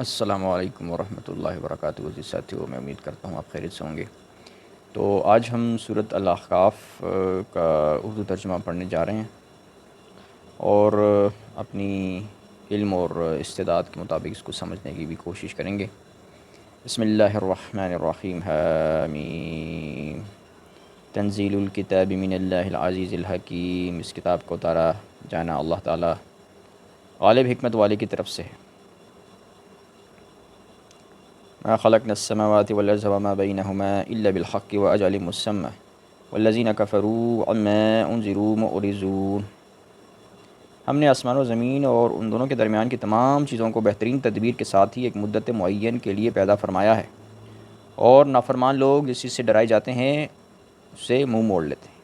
السلام علیکم ورحمۃ اللہ وبرکاتہ جی ساتھیوں، میں امید کرتا ہوں آپ خیریت سے ہوں گے۔ تو آج ہم سورۃ الاحقاف کا اردو ترجمہ پڑھنے جا رہے ہیں اور اپنی علم اور استعداد کے مطابق اس کو سمجھنے کی بھی کوشش کریں گے۔ بسم اللہ الرحمن الرحیم، حامیم، تنزیل الکتاب من اللہ العزیز الحکیم۔ اس کتاب کو اتارا جانا اللہ تعالیٰ غالب حکمت والے کی طرف سے ہے۔ ما خلقنا السماوات والارض وما بينهما الا بالحق واجل مسمى والذين كفروا عما انذروا معرضون۔ ہم نے آسمان و زمین اور ان دونوں کے درمیان کی تمام چیزوں کو بہترین تدبیر کے ساتھ ہی ایک مدت معین کے لیے پیدا فرمایا ہے، اور نافرمان لوگ جس چیز سے ڈرائے جاتے ہیں اس سے منہ موڑ لیتے ہیں۔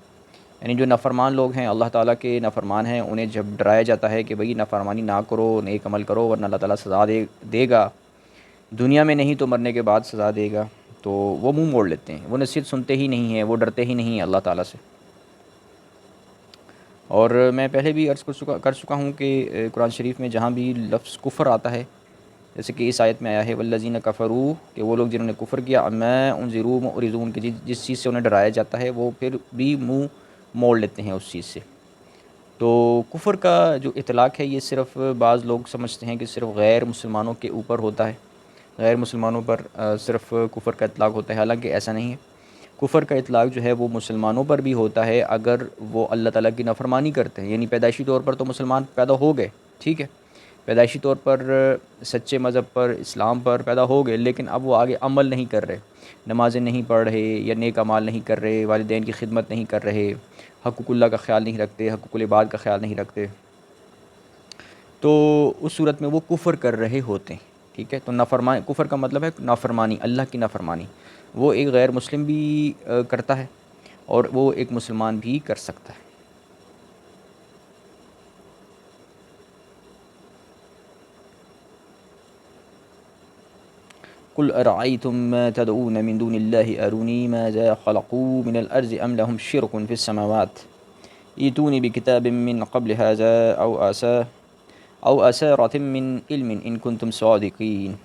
یعنی جو نافرمان لوگ ہیں، اللہ تعالیٰ کے نافرمان ہیں، انہیں جب ڈرایا جاتا ہے کہ بھئی نافرمانی نہ کرو، نیک عمل کرو ورنہ اللہ تعالیٰ سزا دے گا، دنیا میں نہیں تو مرنے کے بعد سزا دے گا، تو وہ منہ موڑ لیتے ہیں، وہ نصیحت سنتے ہی نہیں ہیں، وہ ڈرتے ہی نہیں ہیں اللہ تعالیٰ سے۔ اور میں پہلے بھی عرض کر چکا ہوں کہ قرآن شریف میں جہاں بھی لفظ کفر آتا ہے، جیسے کہ اس آیت میں آیا ہے والذین کفروا، کہ وہ لوگ جنہوں نے کفر کیا، اما انذروا معرضون، کہ جس چیز سے انہیں ڈرایا جاتا ہے وہ پھر بھی منہ موڑ لیتے ہیں اس چیز سے۔ تو کفر کا جو اطلاق ہے یہ صرف بعض لوگ سمجھتے ہیں کہ صرف غیر مسلمانوں کے اوپر ہوتا ہے، غیر مسلمانوں پر صرف کفر کا اطلاق ہوتا ہے، حالانکہ ایسا نہیں ہے۔ کفر کا اطلاق جو ہے وہ مسلمانوں پر بھی ہوتا ہے اگر وہ اللہ تعالیٰ کی نافرمانی کرتے ہیں۔ یعنی پیدائشی طور پر تو مسلمان پیدا ہو گئے، ٹھیک ہے، پیدائشی طور پر سچے مذہب پر، اسلام پر پیدا ہو گئے، لیکن اب وہ آگے عمل نہیں کر رہے، نمازیں نہیں پڑھ رہے یا نیک اعمال نہیں کر رہے، والدین کی خدمت نہیں کر رہے، حقوق اللہ کا خیال نہیں رکھتے، حقوق العباد کا خیال نہیں رکھتے، تو اس صورت میں وہ کفر کر رہے ہوتے ہیں، ٹھیک ہے۔ تو کفر کا مطلب ہے نافرمانی، اللہ کی نافرمانی۔ وہ ایک غیر مسلم بھی کرتا ہے اور وہ ایک مسلمان بھی کر سکتا ہے۔ قل ارأيتم ما تدعون من دون الله أروني ماذا خلقوا من الأرض أم لهم شرك في السماوات ائتوني بكتاب من قبل هذا أو أثارة من علم إن كنتم صادقين۔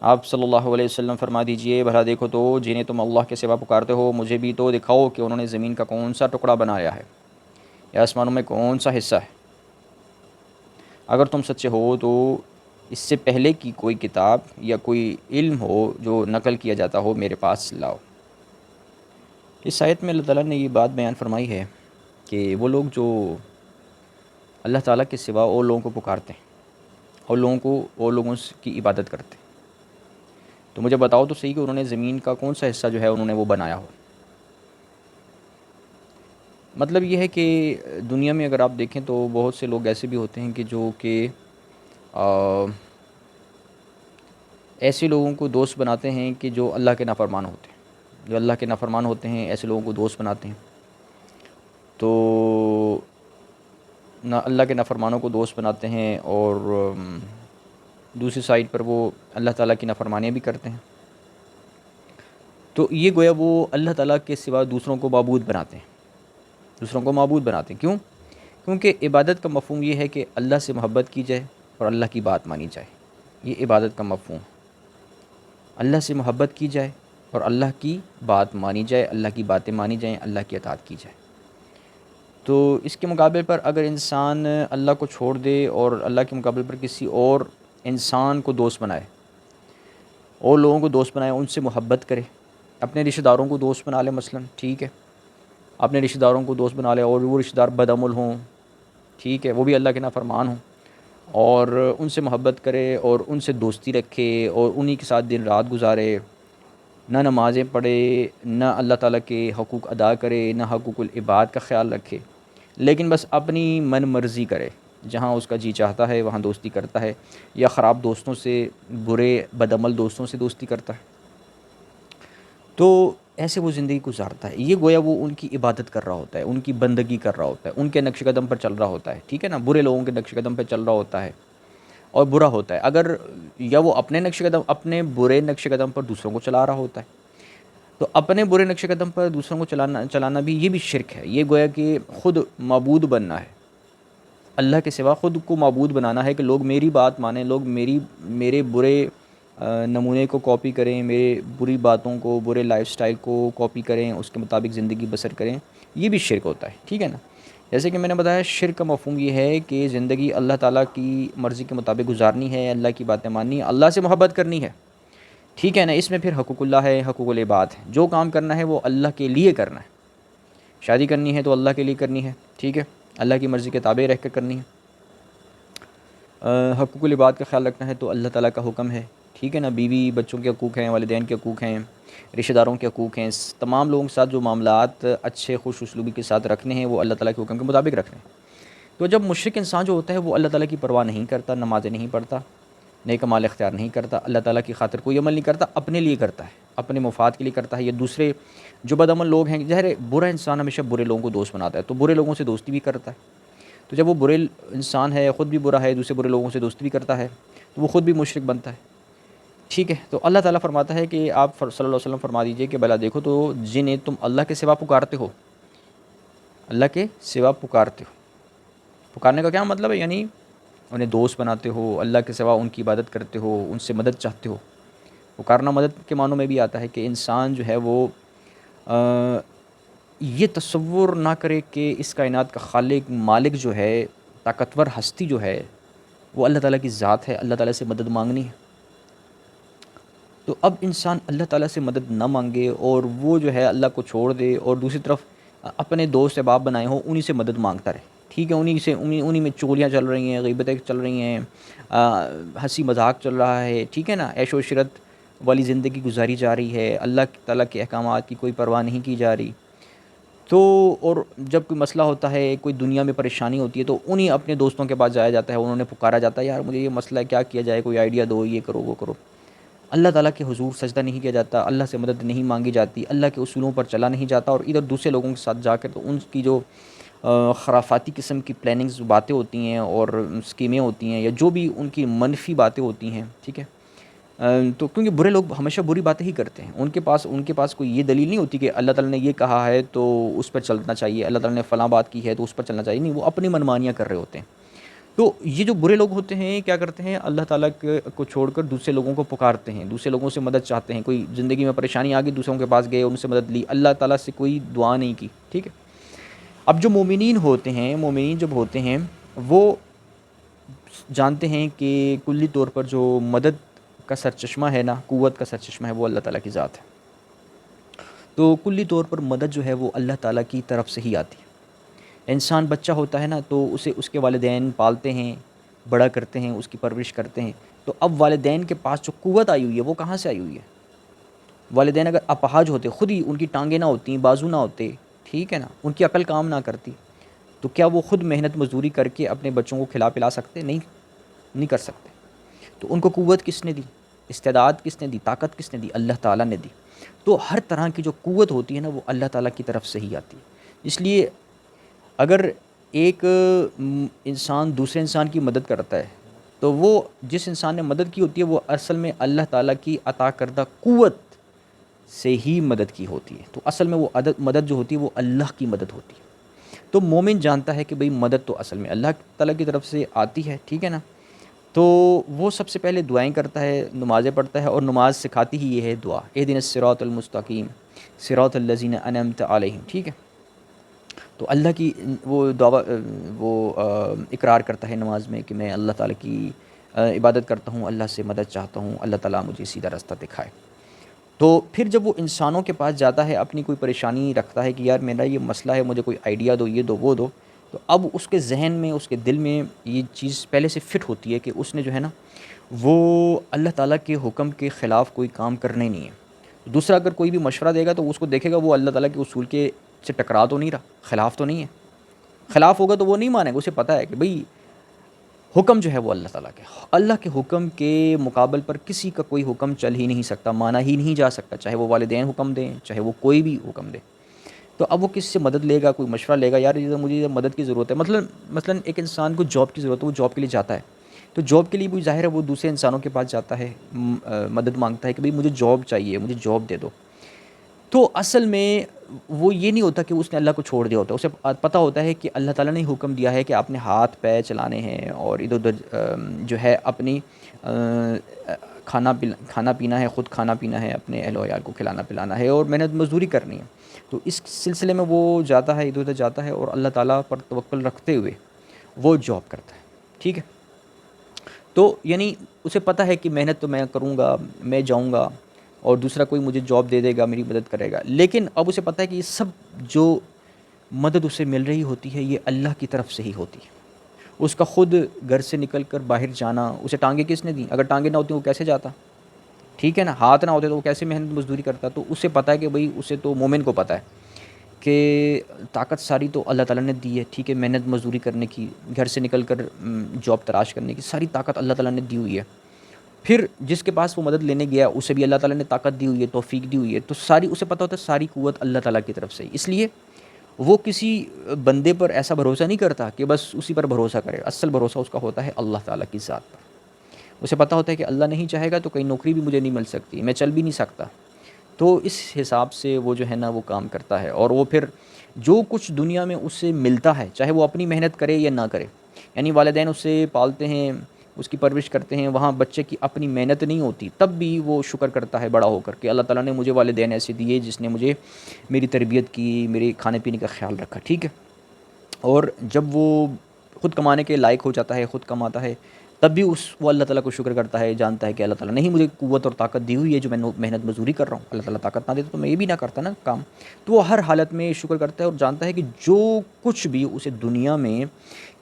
آپ صلی اللہ علیہ وسلم فرما دیجئے، بھلا دیکھو تو جنہیں تم اللہ کے سوا پکارتے ہو، مجھے بھی تو دکھاؤ کہ انہوں نے زمین کا کون سا ٹکڑا بنایا ہے یا آسمانوں میں کون سا حصہ ہے۔ اگر تم سچے ہو تو اس سے پہلے کی کوئی کتاب یا کوئی علم ہو جو نقل کیا جاتا ہو میرے پاس لاؤ۔ اس آیت میں اللہ تعالیٰ نے یہ بات بیان فرمائی ہے کہ وہ لوگ جو اللہ تعالیٰ کے سوا اور لوگوں کو پکارتے ہیں اور لوگوں کی عبادت کرتے ہیں، تو مجھے بتاؤ تو صحیح کہ انہوں نے زمین کا کون سا حصہ جو ہے انہوں نے وہ بنایا ہو۔ مطلب یہ ہے کہ دنیا میں اگر آپ دیکھیں تو بہت سے لوگ ایسے بھی ہوتے ہیں کہ جو کہ ایسے لوگوں کو دوست بناتے ہیں کہ جو اللہ کے نافرمان ہوتے ہیں، جو اللہ کے نافرمان ہوتے ہیں ایسے لوگوں کو دوست بناتے ہیں۔ تو نہ اللہ کے نافرمانوں کو دوست بناتے ہیں اور دوسری سائڈ پر وہ اللہ تعالیٰ کی نافرمانیاں بھی کرتے ہیں۔ تو یہ گویا وہ اللہ تعالیٰ کے سوا دوسروں کو معبود بناتے ہیں، دوسروں کو معبود بناتے ہیں۔ کیوں؟ کیونکہ عبادت کا مفہوم یہ ہے کہ اللہ سے محبت کی جائے اور اللہ کی بات مانی جائے، یہ عبادت کا مفہوم۔ اللہ سے محبت کی جائے اور اللہ کی بات مانی جائے، اللہ کی باتیں مانی جائیں، اللہ کی اطاعت کی جائے۔ تو اس کے مقابلے پر اگر انسان اللہ کو چھوڑ دے اور اللہ کے مقابلے پر کسی اور انسان کو دوست بنائے، اور لوگوں کو دوست بنائے، ان سے محبت کرے، اپنے رشتہ داروں کو دوست بنا لے مثلا، ٹھیک ہے، اپنے رشتہ داروں کو دوست بنا لے اور وہ رشتہ دار بدعمل ہوں، ٹھیک ہے، وہ بھی اللہ کے نافرمان ہوں، اور ان سے محبت کرے اور ان سے دوستی رکھے اور انہی کے ساتھ دن رات گزارے، نہ نمازیں پڑھے، نہ اللہ تعالیٰ کے حقوق ادا کرے، نہ حقوق العباد کا خیال رکھے، لیکن بس اپنی من مرضی کرے، جہاں اس کا جی چاہتا ہے وہاں دوستی کرتا ہے، یا خراب دوستوں سے، برے بدعمل دوستوں سے دوستی کرتا ہے، تو ایسے وہ زندگی گزارتا ہے۔ یہ گویا وہ ان کی عبادت کر رہا ہوتا ہے، ان کی بندگی کر رہا ہوتا ہے، ان کے نقش قدم پر چل رہا ہوتا ہے، ٹھیک ہے نا، برے لوگوں کے نقش قدم پر چل رہا ہوتا ہے اور برا ہوتا ہے۔ اگر یا وہ اپنے برے نقش قدم پر دوسروں کو چلا رہا ہوتا ہے، تو اپنے برے نقش قدم پر دوسروں کو چلانا بھی، یہ بھی شرک ہے، یہ گویا کہ خود معبود بننا ہے۔ اللہ کے سوا خود کو معبود بنانا ہے کہ لوگ میری بات مانیں، لوگ میرے برے نمونے کو کاپی کریں، میرے بری باتوں کو، برے لائف سٹائل کو کاپی کریں، اس کے مطابق زندگی بسر کریں، یہ بھی شرک ہوتا ہے، ٹھیک ہے نا۔ جیسے کہ میں نے بتایا، شرک کا مفہوم یہ ہے کہ زندگی اللہ تعالیٰ کی مرضی کے مطابق گزارنی ہے، اللہ کی باتیں ماننی ہے، اللہ سے محبت کرنی ہے، ٹھیک ہے نا۔ اس میں پھر حقوق اللہ ہے، حقوق العباد ہے، جو کام کرنا ہے وہ اللہ کے لیے کرنا ہے۔ شادی کرنی ہے تو اللہ کے لیے کرنی ہے، ٹھیک ہے، اللہ کی مرضی کے تابع رہ کر کرنی ہے۔ حقوق العباد کا خیال رکھنا ہے تو اللہ تعالیٰ کا حکم ہے، ٹھیک ہے نا۔ بیوی بچوں کے حقوق ہیں، والدین کے حقوق ہیں، رشتہ داروں کے حقوق ہیں، تمام لوگوں کے ساتھ جو معاملات اچھے خوش اسلوبی کے ساتھ رکھنے ہیں وہ اللہ تعالیٰ کے حکم کے مطابق رکھنے ہیں۔ تو جب مشرک انسان جو ہوتا ہے وہ اللہ تعالیٰ کی پرواہ نہیں کرتا، نمازیں نہیں پڑھتا، نیک اعمال اختیار نہیں کرتا، اللہ تعالیٰ کی خاطر کوئی عمل نہیں کرتا، اپنے لیے کرتا ہے، اپنے مفاد کے لیے کرتا ہے، یا دوسرے جو بدعمل لوگ ہیں، ظاہر ہے برا انسان ہمیشہ برے لوگوں کو دوست بناتا ہے، تو برے لوگوں سے دوستی بھی کرتا ہے۔ تو جب وہ برے انسان ہے، خود بھی برا ہے، دوسرے برے لوگوں سے دوستی بھی کرتا ہے، تو وہ خود بھی مشرک بنتا ہے، ٹھیک ہے۔ تو اللہ تعالیٰ فرماتا ہے کہ آپ صلی اللہ علیہ وسلم فرما دیجئے کہ بھلا دیکھو تو جنہیں تم اللہ کے سوا پکارتے ہو، اللہ کے سوا پکارتے ہو، پکارنے کا کیا مطلب ہے؟ یعنی انہیں دوست بناتے ہو، اللہ کے سوا ان کی عبادت کرتے ہو، ان سے مدد چاہتے ہو۔ پکارنا مدد کے معنوں میں بھی آتا ہے کہ انسان جو ہے وہ یہ تصور نہ کرے کہ اس کائنات کا خالق مالک جو ہے، طاقتور ہستی جو ہے، وہ اللہ تعالیٰ کی ذات ہے، اللہ تعالیٰ سے مدد مانگنی ہے۔ تو اب انسان اللہ تعالیٰ سے مدد نہ مانگے اور وہ جو ہے اللہ کو چھوڑ دے، اور دوسری طرف اپنے دوست احباب بنائے ہوں، انہی سے مدد مانگتا رہے، ٹھیک ہے، انہی میں چغلیاں چل رہی ہیں، غیبتیں چل رہی ہیں، ہنسی مذاق چل رہا ہے، ٹھیک ہے نا، عیش و عشرت والی زندگی گزاری جا رہی ہے، اللہ تعالیٰ کے احکامات کی کوئی پرواہ نہیں کی جا رہی۔ تو اور جب کوئی مسئلہ ہوتا ہے، کوئی دنیا میں پریشانی ہوتی ہے، تو انہی اپنے دوستوں کے پاس جایا جاتا ہے، انہوں نے پکارا جاتا ہے، یار مجھے یہ مسئلہ ہے، کیا کیا جائے، کوئی آئیڈیا دو، یہ کرو وہ کرو۔ اللہ تعالیٰ کے حضور سجدہ نہیں کیا جاتا، اللہ سے مدد نہیں مانگی جاتی، اللہ کے اصولوں پر چلا نہیں جاتا، اور ادھر دوسرے لوگوں کے ساتھ جا کر تو ان کی جو خرافاتی قسم کی پلاننگز باتیں ہوتی ہیں اور اسکیمیں ہوتی ہیں، یا جو بھی ان کی منفی باتیں ہوتی ہیں، ٹھیک ہے، تو کیونکہ برے لوگ ہمیشہ بری باتیں ہی کرتے ہیں، ان کے پاس کوئی یہ دلیل نہیں ہوتی کہ اللہ تعالیٰ نے یہ کہا ہے تو اس پر چلنا چاہیے، اللہ تعالیٰ نے فلاں بات کی ہے تو اس پر چلنا چاہیے، نہیں، وہ اپنی منمانیاں کر رہے ہوتے ہیں۔ تو یہ جو برے لوگ ہوتے ہیں کیا کرتے ہیں، اللہ تعالیٰ کو چھوڑ کر دوسرے لوگوں کو پکارتے ہیں، دوسرے لوگوں سے مدد چاہتے ہیں، کوئی زندگی میں پریشانی آ گئی، دوسروں کے پاس گئے، ان سے مدد لی، اللہ تعالیٰ سے کوئی دعا نہیں کی، ٹھیک ہے۔ اب جو مومنین ہوتے ہیں، مومنین جب ہوتے ہیں، وہ جانتے ہیں کہ کلی طور پر جو مدد کا سرچشمہ ہے نا، قوت کا سرچشمہ ہے، وہ اللہ تعالیٰ کی ذات ہے۔ تو کلی طور پر مدد جو ہے وہ اللہ تعالیٰ کی طرف سے ہی آتی ہے۔ انسان بچہ ہوتا ہے نا، تو اسے اس کے والدین پالتے ہیں، بڑا کرتے ہیں، اس کی پرورش کرتے ہیں۔ تو اب والدین کے پاس جو قوت آئی ہوئی ہے وہ کہاں سے آئی ہوئی ہے؟ والدین اگر اپاہج ہوتے، خود ہی ان کی ٹانگیں نہ ہوتی، بازو نہ ہوتے، ٹھیک ہے نا، ان کی عقل کام نہ کرتی، تو کیا وہ خود محنت مزدوری کر کے اپنے بچوں کو کھلا پلا سکتے؟ نہیں کر سکتے۔ تو ان کو قوت کس نے دی؟ استعداد کس نے دی؟ طاقت کس نے دی؟ اللہ تعالیٰ نے دی۔ تو ہر طرح کی جو قوت ہوتی ہے نا، وہ اللہ تعالیٰ کی طرف سے ہی آتی ہے۔ اس لیے اگر ایک انسان دوسرے انسان کی مدد کرتا ہے، تو وہ جس انسان نے مدد کی ہوتی ہے وہ اصل میں اللہ تعالیٰ کی عطا کردہ قوت سے ہی مدد کی ہوتی ہے۔ تو اصل میں وہ مدد جو ہوتی ہے وہ اللہ کی مدد ہوتی ہے۔ تو مومن جانتا ہے کہ بھئی مدد تو اصل میں اللہ تعالیٰ کی طرف سے آتی ہے، ٹھیک ہے نا۔ تو وہ سب سے پہلے دعائیں کرتا ہے، نمازیں پڑھتا ہے، اور نماز سکھاتی ہی یہ ہے دعا، اہدنا الصراط المستقیم صراط الذین انعمت علیہم، ٹھیک ہے۔ تو اللہ کی وہ اقرار کرتا ہے نماز میں کہ میں اللہ تعالیٰ کی عبادت کرتا ہوں، اللہ سے مدد چاہتا ہوں، اللہ تعالیٰ مجھے سیدھا راستہ دکھائے۔ تو پھر جب وہ انسانوں کے پاس جاتا ہے، اپنی کوئی پریشانی رکھتا ہے کہ یار میرا یہ مسئلہ ہے، مجھے کوئی آئیڈیا دو، یہ دو وہ دو، تو اب اس کے ذہن میں، اس کے دل میں یہ چیز پہلے سے فٹ ہوتی ہے کہ اس نے جو ہے نا وہ اللہ تعالیٰ کے حکم کے خلاف کوئی کام کرنا ہی نہیں ہے۔ دوسرا اگر کوئی بھی مشورہ دے گا تو اس کو دیکھے گا وہ اللہ تعالیٰ کے اصول کے سے ٹکرا تو نہیں رہا، خلاف تو نہیں ہے، خلاف ہوگا تو وہ نہیں مانے گا، اسے پتہ ہے کہ بھئی حکم جو ہے وہ اللہ تعالیٰ کے، اللہ کے حکم کے مقابل پر کسی کا کوئی حکم چل ہی نہیں سکتا، مانا ہی نہیں جا سکتا، چاہے وہ والدین حکم دیں، چاہے وہ کوئی بھی حکم دے۔ تو اب وہ کس سے مدد لے گا، کوئی مشورہ لے گا، یار مجھے مدد کی ضرورت ہے، مثلا ایک انسان کو جاب کی ضرورت ہے، وہ جاب کے لیے جاتا ہے، تو جاب کے لیے بھی ظاہر ہے وہ دوسرے انسانوں کے پاس جاتا ہے، مدد مانگتا ہے کہ بھئی مجھے جاب چاہیے، مجھے جاب دے دو۔ تو اصل میں وہ یہ نہیں ہوتا کہ اس نے اللہ کو چھوڑ دیا ہوتا، اسے پتہ ہوتا ہے کہ اللہ تعالیٰ نے حکم دیا ہے کہ آپ نے ہاتھ پیر چلانے ہیں اور ادھر ادھر جو ہے اپنی کھانا پینا ہے، خود کھانا پینا ہے، اپنے اہل و عیال کو کھلانا پلانا ہے اور محنت مزدوری کرنی ہے۔ تو اس سلسلے میں وہ جاتا ہے، ادھر ادھر جاتا ہے اور اللہ تعالیٰ پر توکل رکھتے ہوئے وہ جاب کرتا ہے، ٹھیک ہے۔ تو یعنی اسے پتہ ہے کہ محنت تو میں کروں گا، میں جاؤں گا اور دوسرا کوئی مجھے جاب دے دے گا، میری مدد کرے گا، لیکن اب اسے پتہ ہے کہ یہ سب جو مدد اسے مل رہی ہوتی ہے یہ اللہ کی طرف سے ہی ہوتی ہے۔ اس کا خود گھر سے نکل کر باہر جانا، اسے ٹانگیں کس نے دیں؟ اگر ٹانگیں نہ ہوتی وہ کیسے جاتا؟ ٹھیک ہے نا، ہاتھ نہ ہوتے تو وہ کیسے محنت مزدوری کرتا؟ تو اسے پتہ ہے کہ بھئی، اسے تو مومن کو پتہ ہے کہ طاقت ساری تو اللہ تعالیٰ نے دی ہے، ٹھیک ہے، محنت مزدوری کرنے کی، گھر سے نکل کر جاب تلاش کرنے کی ساری طاقت اللہ تعالیٰ نے دی ہوئی ہے۔ پھر جس کے پاس وہ مدد لینے گیا اسے بھی اللہ تعالیٰ نے طاقت دی ہوئی ہے، توفیق دی ہوئی ہے، تو ساری اسے پتہ ہوتا ہے ساری قوت اللہ تعالیٰ کی طرف سے، اس لیے وہ کسی بندے پر ایسا بھروسہ نہیں کرتا کہ بس اسی پر بھروسہ کرے، اصل بھروسہ اس کا ہوتا ہے اللہ تعالیٰ کی ذات پر۔ اسے پتہ ہوتا ہے کہ اللہ نہیں چاہے گا تو کہیں نوکری بھی مجھے نہیں مل سکتی، میں چل بھی نہیں سکتا، تو اس حساب سے وہ جو ہے نا وہ کام کرتا ہے، اور وہ پھر جو کچھ دنیا میں اسے ملتا ہے چاہے وہ اپنی محنت کرے یا نہ کرے، یعنی والدین اسے پالتے ہیں، اس کی پرورش کرتے ہیں، وہاں بچے کی اپنی محنت نہیں ہوتی، تب بھی وہ شکر کرتا ہے بڑا ہو کر کہ اللہ تعالیٰ نے مجھے والدین ایسے دیے جس نے مجھے میری تربیت کی، میرے کھانے پینے کا خیال رکھا، ٹھیک ہے۔ اور جب وہ خود کمانے کے لائق ہو جاتا ہے، خود کماتا ہے، تب بھی وہ اللہ تعالیٰ کو شکر کرتا ہے، جانتا ہے کہ اللہ تعالیٰ نے ہی مجھے قوت اور طاقت دی ہوئی ہے جو میں محنت مزدوری کر رہا ہوں، اللہ تعالیٰ طاقت نہ دیتا تو میں یہ بھی نہ کرتا نا کام۔ تو وہ ہر حالت میں شکر کرتا ہے اور جانتا ہے کہ جو کچھ بھی اسے دنیا میں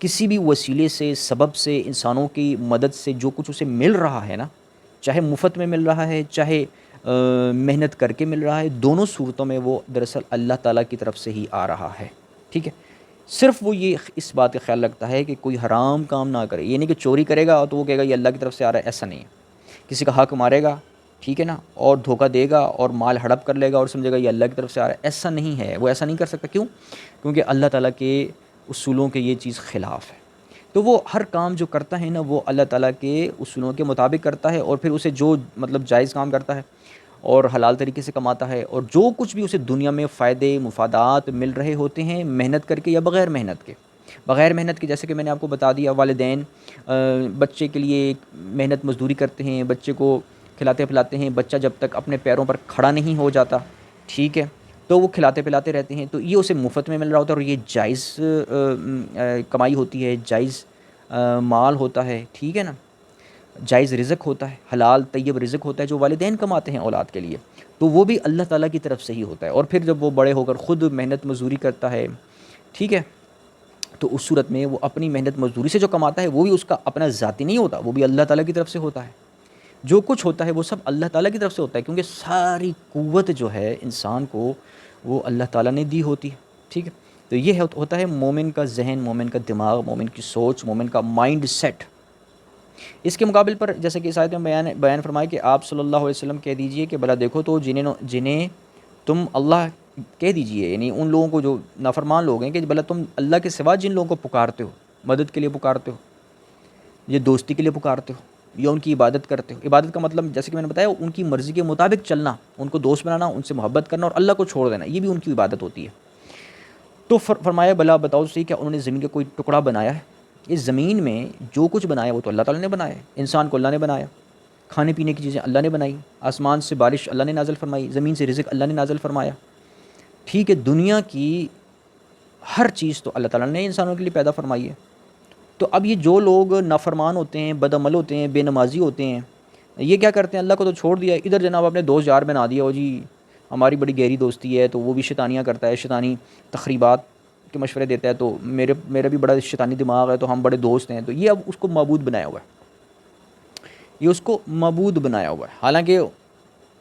کسی بھی وسیلے سے، سبب سے، انسانوں کی مدد سے جو کچھ اسے مل رہا ہے نا، چاہے مفت میں مل رہا ہے، چاہے محنت کر کے مل رہا ہے، دونوں صورتوں میں وہ دراصل اللہ تعالیٰ کی طرف سے ہی آ رہا ہے، ٹھیک ہے۔ صرف وہ یہ اس بات کا خیال رکھتا ہے کہ کوئی حرام کام نہ کرے، یہ نہیں کہ چوری کرے گا تو وہ کہے گا یہ اللہ کی طرف سے آ رہا ہے، ایسا نہیں ہے۔ کسی کا حق مارے گا، ٹھیک ہے نا، اور دھوکہ دے گا اور مال ہڑپ کر لے گا اور سمجھے گا یہ اللہ کی طرف سے آ رہا ہے، ایسا نہیں ہے، وہ ایسا نہیں کر سکتا۔ کیوں؟ کیونکہ اللہ تعالیٰ کے اصولوں کے یہ چیز خلاف ہے۔ تو وہ ہر کام جو کرتا ہے نا وہ اللہ تعالیٰ کے اصولوں کے مطابق کرتا ہے، اور پھر اسے جو جائز کام کرتا ہے اور حلال طریقے سے کماتا ہے، اور جو کچھ بھی اسے دنیا میں فائدے مفادات مل رہے ہوتے ہیں محنت کر کے یا بغیر محنت کے، جیسے کہ میں نے آپ کو بتا دیا، والدین بچے کے لیے محنت مزدوری کرتے ہیں، بچے کو کھلاتے پلاتے ہیں، بچہ جب تک اپنے پیروں پر کھڑا نہیں ہو جاتا، ٹھیک ہے، تو وہ کھلاتے پلاتے رہتے ہیں، تو یہ اسے مفت میں مل رہا ہوتا ہے، اور یہ جائز کمائی ہوتی ہے، جائز مال ہوتا ہے، ٹھیک ہے نا، جائز رزق ہوتا ہے، حلال طیب رزق ہوتا ہے جو والدین کماتے ہیں اولاد کے لیے، تو وہ بھی اللہ تعالیٰ کی طرف سے ہی ہوتا ہے۔ اور پھر جب وہ بڑے ہو کر خود محنت مزدوری کرتا ہے، ٹھیک ہے، تو اس صورت میں وہ اپنی محنت مزدوری سے جو کماتا ہے وہ بھی اس کا اپنا ذاتی نہیں ہوتا، وہ بھی اللہ تعالیٰ کی طرف سے ہوتا ہے۔ جو کچھ ہوتا ہے وہ سب اللہ تعالیٰ کی طرف سے ہوتا ہے، کیونکہ ساری قوت جو ہے انسان کو وہ اللہ تعالیٰ نے دی ہوتی ہے، ٹھیک ہے۔ تو یہ ہوتا ہے مومن کا ذہن، مومن کا دماغ، مومن کی سوچ، مومن کا مائنڈ سیٹ۔ اس کے مقابل پر جیسے کہ اس آیت میں بیان فرمایا کہ آپ صلی اللہ علیہ وسلم کہہ دیجئے کہ بھلا دیکھو تو جنہیں تم اللہ کہہ دیجئے، یعنی ان لوگوں کو جو نافرمان لوگ ہیں، کہ بھلا تم اللہ کے سوا جن لوگوں کو پکارتے ہو، مدد کے لیے پکارتے ہو، یہ دوستی کے لیے پکارتے ہو، یا ان کی عبادت کرتے ہو۔ عبادت کا مطلب جیسے کہ میں نے بتایا ان کی مرضی کے مطابق چلنا، ان کو دوست بنانا، ان سے محبت کرنا اور اللہ کو چھوڑ دینا، یہ بھی ان کی عبادت ہوتی ہے۔ تو فرمایا بھلا بتاؤ صحیح کیا انہوں نے زمین کا کوئی ٹکڑا بنایا ہے؟ اس زمین میں جو کچھ بنایا وہ تو اللہ تعالیٰ نے بنایا ہے، انسان کو اللہ نے بنایا، کھانے پینے کی چیزیں اللہ نے بنائی، آسمان سے بارش اللہ نے نازل فرمائی، زمین سے رزق اللہ نے نازل فرمایا، ٹھیک ہے، دنیا کی ہر چیز تو اللہ تعالیٰ نے انسانوں کے لیے پیدا فرمائی ہے۔ تو اب یہ جو لوگ نافرمان ہوتے ہیں، بد عمل ہوتے ہیں، بے نمازی ہوتے ہیں، یہ کیا کرتے ہیں؟ اللہ کو تو چھوڑ دیا، ادھر جناب اپنے دوست یار بنا دیا، ہو جی ہماری بڑی گہری دوستی ہے، تو وہ بھی شیطانیاں کرتا ہے، شیطانی تخریبات کے مشورے دیتا ہے، تو میرا بھی بڑا شیطانی دماغ ہے، تو ہم بڑے دوست ہیں، تو یہ اب اس کو معبود بنایا ہوا ہے، یہ اس کو معبود بنایا ہوا ہے، حالانکہ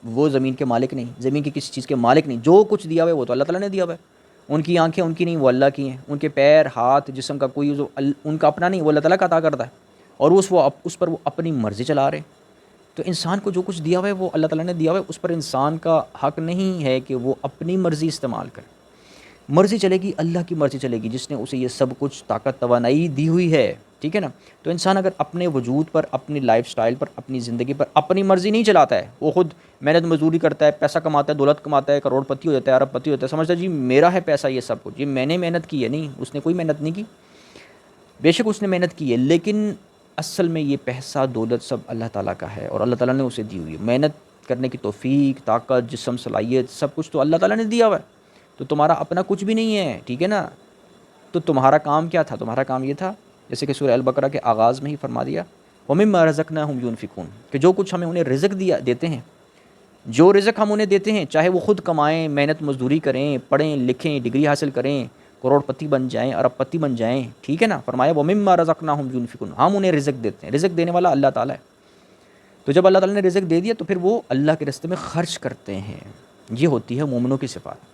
وہ زمین کے مالک نہیں، زمین کی کسی چیز کے مالک نہیں، جو کچھ دیا ہوا ہے وہ تو اللہ تعالیٰ نے دیا ہوا ہے۔ ان کی آنکھیں ان کی نہیں، وہ اللہ کی ہیں، ان کے پیر، ہاتھ، جسم کا کوئی ان کا اپنا نہیں، وہ اللہ تعالیٰ کا عطا کرتا ہے، اور اس پر وہ اپنی مرضی چلا رہے ہیں۔ تو انسان کو جو کچھ دیا ہوا ہے وہ اللہ تعالیٰ نے دیا ہوا ہے، اس پر انسان کا حق نہیں ہے کہ وہ اپنی مرضی استعمال کرے۔ مرضی چلے گی، اللہ کی مرضی چلے گی، جس نے اسے یہ سب کچھ طاقت توانائی دی ہوئی ہے، ٹھیک ہے نا. تو انسان اگر اپنے وجود پر، اپنی لائف سٹائل پر، اپنی زندگی پر اپنی مرضی نہیں چلاتا ہے، وہ خود محنت مزدوری کرتا ہے، پیسہ کماتا ہے، دولت کماتا ہے، کروڑ پتی ہو جاتا ہے، ارب پتی ہوتا ہے، سمجھتا ہے جی میرا ہے پیسہ یہ سب کچھ، یہ میں نے محنت کی ہے. نہیں، اس نے کوئی محنت نہیں کی. بے شک اس نے محنت کی ہے، لیکن اصل میں یہ پیسہ دولت سب اللہ تعالیٰ کا ہے، اور اللہ تعالیٰ نے اسے دی ہوئی ہے. محنت کرنے کی توفیق، طاقت، جسم، صلاحیت، سب کچھ تو اللہ تعالیٰ نے دیا ہوا ہے. تو تمہارا اپنا کچھ بھی نہیں ہے. ٹھیک ہے نا. تو تمہارا کام کیا تھا؟ تمہارا کام یہ تھا، جیسے کہ سورہ البقرہ کے آغاز میں ہی فرما دیا، وَمِمَّا رَزَقْنَاهُمْ يُنْفِقُونَ، کہ جو کچھ ہمیں انہیں رزق دیتے ہیں، جو رزق ہم انہیں دیتے ہیں، چاہے وہ خود کمائیں، محنت مزدوری کریں، پڑھیں لکھیں، ڈگری حاصل کریں، کروڑ پتی بن جائیں، ارب پتی بن جائیں. ٹھیک ہے نا. فرمایا وَمِمَّا رَزَقْنَاهُمْ يُنْفِقُونَ، ہم انہیں رزق دیتے ہیں. رزق دینے والا اللہ تعالیٰ ہے. تو جب اللہ تعالیٰ نے رزق دے دیا تو پھر وہ اللہ کے راستے میں خرچ کرتے ہیں. یہ ہوتی ہے مومنوں کی صفات.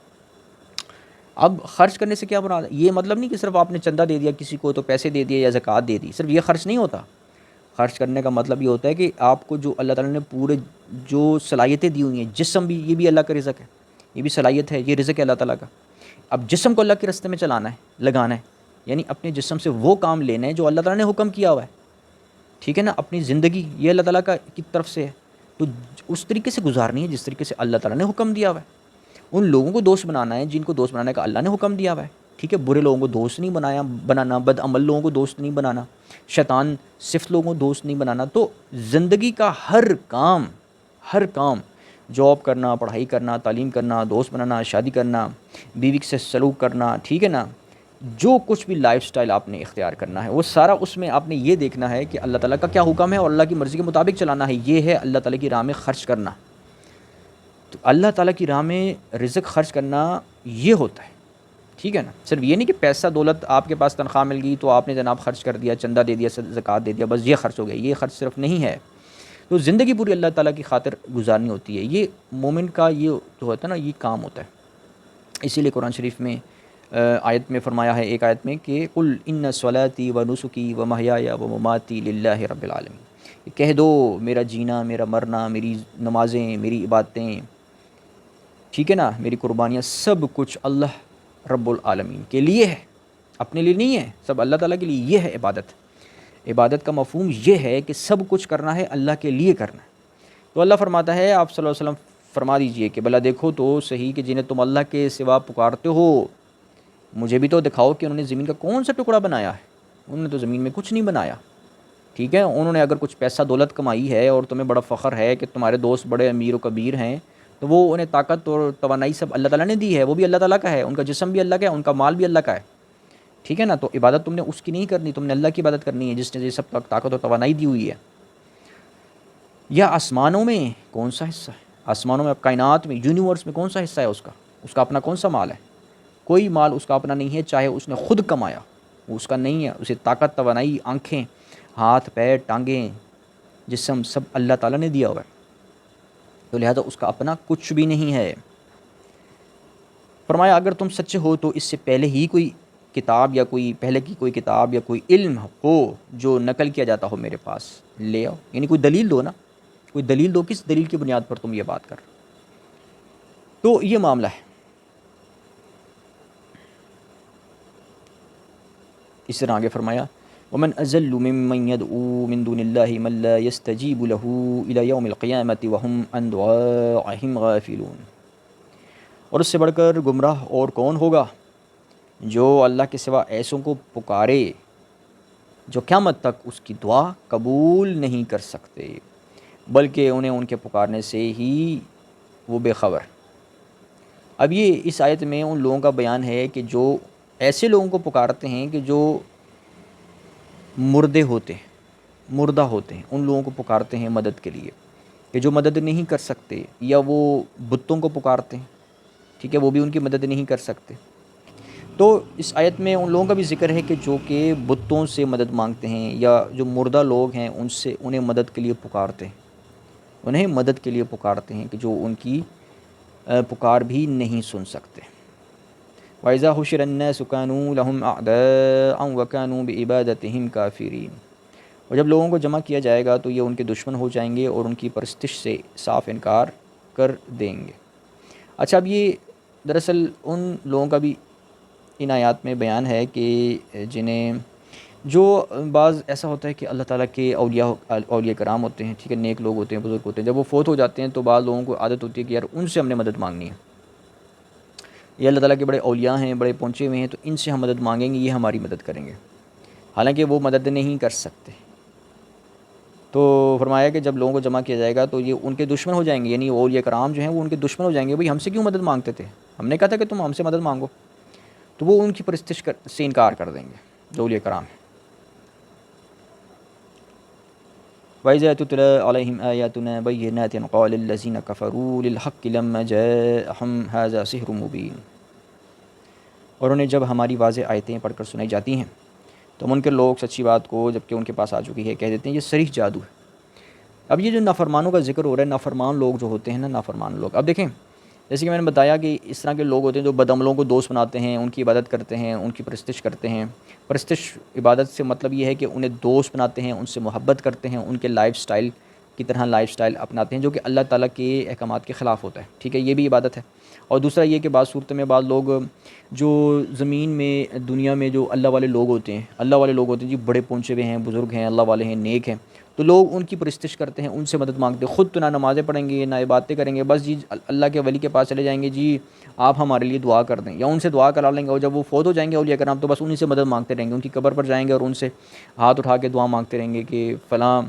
اب خرچ کرنے سے کیا مراد ہے؟ یہ مطلب نہیں کہ صرف آپ نے چندہ دے دیا کسی کو تو پیسے دے دیے یا زکوٰۃ دے دی، صرف یہ خرچ نہیں ہوتا. خرچ کرنے کا مطلب یہ ہوتا ہے کہ آپ کو جو اللہ تعالیٰ نے پورے جو صلاحیتیں دی ہوئی ہیں، جسم بھی، یہ بھی اللہ کا رزق ہے، یہ بھی صلاحیت ہے، یہ رزق ہے اللہ تعالیٰ کا. اب جسم کو اللہ کے راستے میں چلانا ہے، لگانا ہے، یعنی اپنے جسم سے وہ کام لینا ہے جو اللہ تعالیٰ نے حکم کیا ہوا ہے. ٹھیک ہے نا. اپنی زندگی یہ اللہ تعالیٰ کی طرف سے ہے، تو اس طریقے سے گزارنی ہے جس طریقے سے اللہ تعالیٰ نے حکم دیا ہوا ہے. ان لوگوں کو دوست بنانا ہے جن کو دوست بنانے کا اللہ نے حکم دیا ہوا ہے. ٹھیک ہے. برے لوگوں کو دوست نہیں بنانا، بد عمل لوگوں کو دوست نہیں بنانا، شیطان صفت لوگوں کو دوست نہیں بنانا. تو زندگی کا ہر کام، جاب کرنا، پڑھائی کرنا، تعلیم کرنا، دوست بنانا، شادی کرنا، بیوی سے سلوک کرنا، ٹھیک ہے نا، جو کچھ بھی لائف سٹائل آپ نے اختیار کرنا ہے وہ سارا اس میں آپ نے یہ دیکھنا ہے کہ اللہ تعالیٰ کا کیا حکم ہے اور اللہ کی مرضی کے مطابق چلانا ہے. یہ ہے اللہ تعالیٰ کی راہ میں خرچ کرنا. تو اللہ تعالیٰ کی راہ میں رزق خرچ کرنا یہ ہوتا ہے. ٹھیک ہے نا. صرف یہ نہیں کہ پیسہ دولت آپ کے پاس تنخواہ مل گئی تو آپ نے جناب خرچ کر دیا، چندہ دے دیا، زکوٰۃ دے دیا، بس یہ خرچ ہو گیا. یہ خرچ صرف نہیں ہے. تو زندگی پوری اللہ تعالیٰ کی خاطر گزارنی ہوتی ہے. یہ مومن کا یہ جو ہوتا ہے نا، یہ کام ہوتا ہے. اسی لیے قرآن شریف میں آیت میں فرمایا ہے، ایک آیت میں، کہ قُلْ إِنَّ صَلَاتِي وَنُسُكِي وَمَحْيَايَ وَمَمَاتِي لِلَّهِ رَبِّ الْعَالَمِينَ. کہہ دو میرا جینا، میرا مرنا، میری نمازیں، میری عبادتیں، ٹھیک ہے نا، میری قربانیاں، سب کچھ اللہ رب العالمین کے لیے ہے، اپنے لیے نہیں ہے. سب اللہ تعالیٰ کے لیے. یہ ہے عبادت. عبادت کا مفہوم یہ ہے کہ سب کچھ کرنا ہے اللہ کے لیے کرنا ہے. تو اللہ فرماتا ہے، آپ صلی اللہ علیہ وسلم فرما دیجئے کہ بھلا دیکھو تو صحیح کہ جنہیں تم اللہ کے سوا پکارتے ہو، مجھے بھی تو دکھاؤ کہ انہوں نے زمین کا کون سا ٹکڑا بنایا ہے. انہوں نے تو زمین میں کچھ نہیں بنایا. ٹھیک ہے. انہوں نے اگر کچھ پیسہ دولت کمائی ہے اور تمہیں بڑا فخر ہے کہ تمہارے دوست بڑے امیر و کبیر ہیں، تو وہ انہیں طاقت اور توانائی سب اللہ تعالیٰ نے دی ہے، وہ بھی اللہ تعالیٰ کا ہے، ان کا جسم بھی اللہ کا ہے، ان کا مال بھی اللہ کا ہے. ٹھیک ہے نا. تو عبادت تم نے اس کی نہیں کرنی، تم نے اللہ کی عبادت کرنی ہے جس نے یہ سب طاقت اور توانائی دی ہوئی ہے. یا آسمانوں میں کون سا حصہ ہے؟ آسمانوں میں، کائنات میں، یونیورس میں کون سا حصہ ہے اس کا اپنا کون سا مال ہے؟ کوئی مال اس کا اپنا نہیں ہے، چاہے اس نے خود کمایا، وہ اس کا نہیں ہے. اسے طاقت، توانائی، آنکھیں، ہاتھ، پیر، ٹانگیں، جسم، سب اللہ تعالیٰ نے دیا ہوا ہے. تو لہذا اس کا اپنا کچھ بھی نہیں ہے. فرمایا اگر تم سچے ہو تو اس سے پہلے ہی کوئی کتاب یا کوئی پہلے کی کوئی کتاب یا کوئی علم ہو جو نقل کیا جاتا ہو میرے پاس، لے آؤ. یعنی کوئی دلیل دو نا، کوئی دلیل دو. کس دلیل کی بنیاد پر تم یہ بات کر؟ تو یہ معاملہ ہے. اس طرح آگے فرمایا ومن اضل ممن يدعو من دون الله من لا يستجيب له الى يوم القيامه وهم عن دعائهم غافلون. اور اس سے بڑھ کر گمراہ اور کون ہوگا جو اللہ کے سوا ایسوں کو پکارے جو قیامت تک اس کی دعا قبول نہیں کر سکتے، بلکہ انہیں ان کے پکارنے سے ہی وہ بے خبر. اب یہ اس آیت میں ان لوگوں کا بیان ہے کہ جو ایسے لوگوں کو پکارتے ہیں کہ جو مردہ ہوتے ہیں، ان لوگوں کو پکارتے ہیں مدد کے لیے کہ جو مدد نہیں کر سکتے، یا وہ بتوں کو پکارتے ہیں، ٹھیک ہے، وہ بھی ان کی مدد نہیں کر سکتے. تو اس آیت میں ان لوگوں کا بھی ذکر ہے کہ جو کہ بتوں سے مدد مانگتے ہیں، یا جو مردہ لوگ ہیں انہیں مدد کے لیے پکارتے ہیں، کہ جو ان کی پکار بھی نہیں سن سکتے. وَإِذَا حُشِرَ النَّاسُ كَانُوا لَهُمْ أَعْدَاءً وَكَانُوا بِعِبَادَتِهِمْ كَافِرِينَ. اور جب لوگوں کو جمع کیا جائے گا تو یہ ان کے دشمن ہو جائیں گے اور ان کی پرستش سے صاف انکار کر دیں گے. اچھا، اب یہ دراصل ان لوگوں کا بھی ان آیات میں بیان ہے کہ جنہیں جو بعض ایسا ہوتا ہے کہ اللہ تعالیٰ کے اولیاء کرام ہوتے ہیں، ٹھیک ہے، نیک لوگ ہوتے ہیں، بزرگ ہوتے ہیں، جب وہ فوت ہو جاتے ہیں تو بعض لوگوں کو عادت ہوتی ہے کہ یار ان سے ہم نے مدد مانگنی ہے، یہ اللہ تعالیٰ کے بڑے اولیاء ہیں، بڑے پہنچے ہوئے ہیں، تو ان سے ہم مدد مانگیں گے، یہ ہماری مدد کریں گے، حالانکہ وہ مدد نہیں کر سکتے۔ تو فرمایا کہ جب لوگوں کو جمع کیا جائے گا تو یہ ان کے دشمن ہو جائیں گے، یعنی اولیاء کرام جو ہیں وہ ان کے دشمن ہو جائیں گے، بھئی ہم سے کیوں مدد مانگتے تھے، ہم نے کہا تھا کہ تم ہم سے مدد مانگو، تو وہ ان کی پرستش سے انکار کر دیں گے جو اولیاء کرام ہیں۔ وَإِذَا تُتْلَىٰ عَلَيْهِمْ آيَاتُنَا بَيِّنَاتٍ قَالَ الَّذِينَ كَفَرُوا لِلْحَقِّ لَمَّا جَاءَهُمْ هَٰذَا سِحْرٌ مُّبِينٌ، اور انہیں جب ہماری واضح آیتیں پڑھ کر سنائی جاتی ہیں تو منکر لوگ سچی بات کو جب کہ ان کے پاس آ چکی ہے کہہ دیتے ہیں یہ صریح جادو ہے۔ اب یہ جو نافرمانوں کا ذکر ہو رہا ہے، نافرمان لوگ جو ہوتے ہیں نا، نافرمان لوگ، اب دیکھیں جیسے کہ میں نے بتایا کہ اس طرح کے لوگ ہوتے ہیں جو بدعملوں کو دوست بناتے ہیں، ان کی عبادت کرتے ہیں، ان کی پرستش کرتے ہیں۔ پرستش عبادت سے مطلب یہ ہے کہ انہیں دوست بناتے ہیں، ان سے محبت کرتے ہیں، ان کے لائف سٹائل کی طرح لائف سٹائل اپناتے ہیں جو کہ اللہ تعالیٰ کے احکامات کے خلاف ہوتا ہے، ٹھیک ہے، یہ بھی عبادت ہے۔ اور دوسرا یہ کہ بعض صورتوں میں بعض لوگ جو زمین میں دنیا میں جو اللہ والے لوگ ہوتے ہیں، اللہ والے لوگ ہوتے ہیں جی، بڑے پہنچے ہوئے ہیں، بزرگ ہیں، اللہ والے ہیں، نیک ہیں، تو لوگ ان کی پرستش کرتے ہیں، ان سے مدد مانگتے ہیں، خود تو نہ نمازیں پڑھیں گے، نہ عبادتیں کریں گے، بس جی اللہ کے ولی کے پاس چلے جائیں گے، جی آپ ہمارے لیے دعا کر دیں، یا ان سے دعا کرا لیں گے، اور جب وہ فوت ہو جائیں گے اولیاء کرام تو بس انہیں سے مدد مانگتے رہیں گے، ان کی قبر پر جائیں گے اور ان سے ہاتھ اٹھا کے دعا مانگتے رہیں گے کہ فلاں